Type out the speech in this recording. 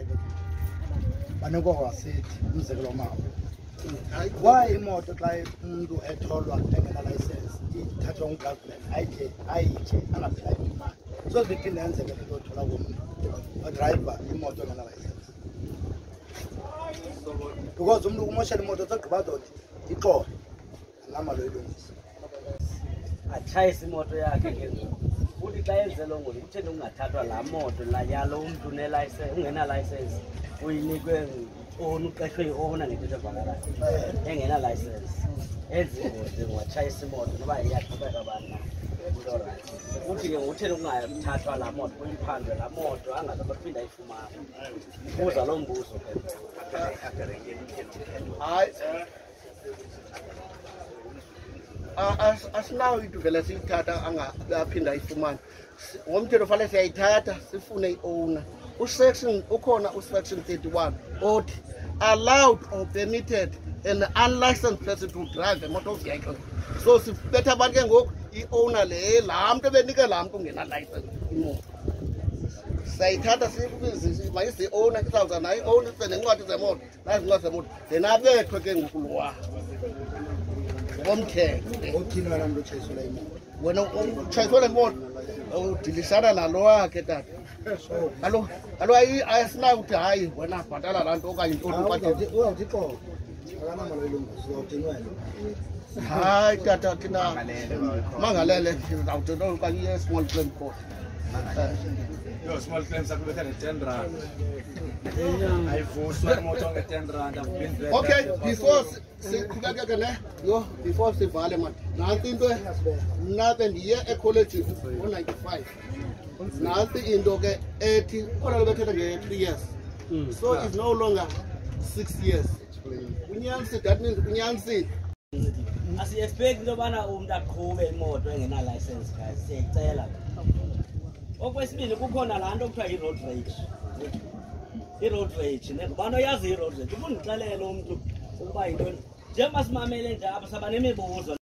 driver banokwazi sithi umzekelo mama why imoto xa umuntu etholwa engena license ithathwa ngugovernment ayithe angaphila imali so ziphinde yenzeke into othola komuntu driver imoto engena license because umuntu umoshela imoto sagqiba dot ixolo lama lo ilungisa atshayisa imoto yakhe ngengoku uthi xa yenze lo ngolo kutheni ungathathwa laa moto lanyalo umntu unelicense ungena-license uyinikwe onu uqeshwe yi-owner ngexesha evakalayo engena-license enze ingozi watshayisa imoto noba iyaqhubeka abantu uthi ke ngutheni kungathathwa laa moto kuyiphandwe laa moto angazabaphinda ayifumane ubuza loo mbuzo ke hayi asinawo into vele siyithatha angaphinda ayifumane ngomthetho fanele siyayithatha sifune i-owner ukhona usection 31 othi allowed or permitted an unlicensed person to drive a motor vehicle so sibetha abantu ke ngoku i-owner le laa mntu ebenike laa mntu ungena-license imoto sayithatha mayise i-owner isawuza nayo i-owner ise nencwadi zemoto nazincwadi zemoto then abethwe ke ngoku lowa ngomthetho othini wena mntu otshayisela imoto wena utshayisela imoto udilisana nalo wakhe tata kaloku asinayo ukuthi hayi wena bhatala laa nto okanye uyawuthi xolo akanamalo ilungisa uzawuthini wena hayi tata thina mangalele ndizawuthi okanye i-small claim court Yo, small claims are better than 10 rand. I vote more than 10 rand. I've been there. Okay, before before sivale man, nanti into nabe ndiye ecollege ngo95. Nanti into ke ethi khona bethetha nge3 years. So it's no longer 6 years. Unyansi, that means unyansi. Asi-expect into yobana umntu aqhube imoto engena-license guys siyayicela okwesibili kukhona laa nto kuthiwa yi-road rage i-road rage ngubani oyazi i-road rage ufundixelele umntu ukuba yintoni njengoba simamele nje apha saba nemibuzo